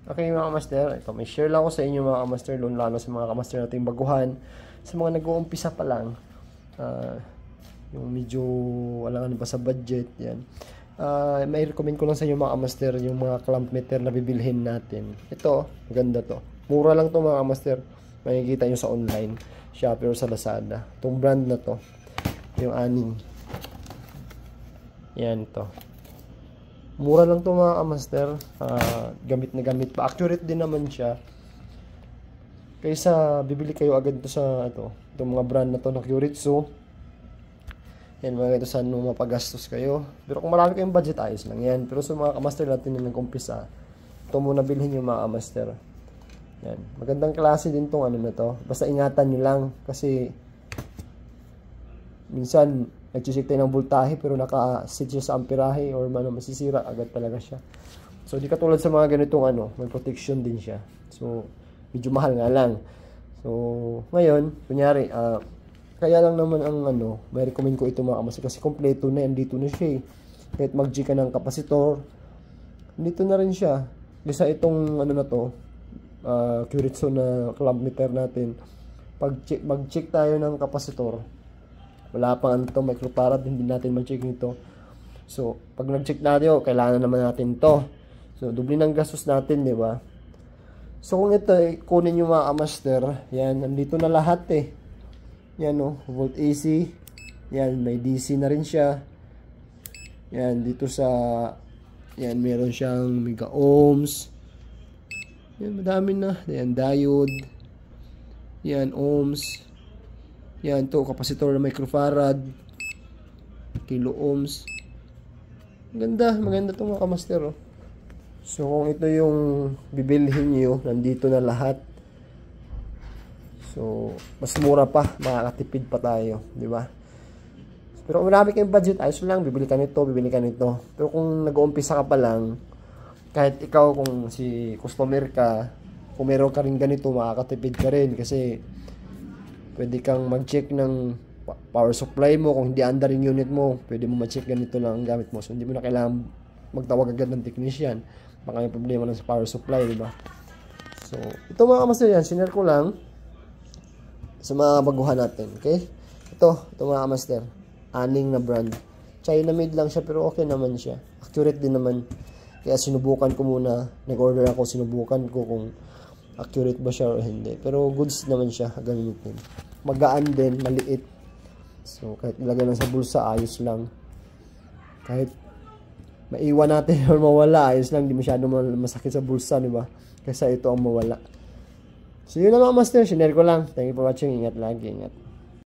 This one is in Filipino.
Okay mga kamaster, ito may share lang ako sa inyo mga kamaster, lalo sa mga kamaster natin baguhan, sa mga nag-uumpisa pa lang, yung medyo wala pa sa budget, yan. May recommend ko lang sa inyo mga kamaster, yung mga clamp meter na bibilhin natin. Ito, maganda to. Mura lang to mga kamaster, makikita nyo sa online, Shopee or sa Lazada. Itong brand na to, yung aning. Yan to. Mura lang to mga kamaster, gamit na gamit pa. Accurate din naman siya. Kaysa bibili kayo agad to sa itong mga brand na to na Curitsu. Yan mga ito saan mapagastos kayo. Pero kung marami kayong budget, ayos lang yan. Pero sa mga kamaster natin na nag-umpisa, ito muna bilhin yung mga kamaster. Yan. Magandang klase din tong na to. Basta ingatan nyo lang kasi minsan nag-check tayo ng voltahe pero naka-set siya sa amperahe or masisira agad talaga siya. So di katulad sa mga ganitong may protection din siya. So medyo mahal nga lang. So ngayon, kunyari kaya lang naman ang may recommend ko ito mga kamaster kasi kompleto na, andito na siya eh. Kahit mag-G ka ng kapasitor, andito na rin siya. Isa itong na to, Curitsu na clamp meter natin. Pag mag-check tayo ng kapasitor, wala pang microfarad, hindi natin ma-check nito. So, pag nag-check natin, kailangan naman natin to. So, doble ng gastos natin, di ba? So, kung ito, kunin yung mga kamaster, yan, nandito na lahat eh. Yan volt AC. Yan, may DC na rin siya. Yan, dito sa, yan, meron siyang mega ohms. Yan, madami na. Yan, diode. Yan, ohms. Yan, to kapasitor na microfarad, kilo ohms. Maganda to mga kamaster. So kung ito yung bibilhin niyo, nandito na lahat. So mas mura pa, makakatipid pa tayo, di ba? Pero kung marami kayong budget, ayos lang, bibili ka nito, bibili ka nito. Pero kung nag-uumpisa ka pa lang, kahit ikaw kung si customer ka, kung meron ka rin ganito, makakatipid ka rin kasi pwede kang mag-check ng power supply mo. Kung hindi under yung unit mo, pwede mo ma-check ganito lang ang gamit mo. So, hindi mo na kailangan magtawag agad ng technician. Baka may problema lang sa power supply, di ba? So, ito mga kamaster yan, sinare ko lang sa mga baguhan natin. Okay? Ito mga kamaster. Aning na brand. China made lang siya, pero okay naman siya. Accurate din naman. Kaya sinubukan ko muna. Nag-order ako, sinubukan ko kung accurate ba siya o hindi. Pero goods naman siya gamitin. Magaan din, maliit. So, kahit ilagay lang sa bulsa, ayos lang. Kahit maiwan natin or mawala, ayos lang. Hindi masyado masakit sa bulsa, di ba? Kaysa ito ang mawala. So, yun na mga master. Sinare ko lang. Thank you for watching. Ingat lagi. Ingat.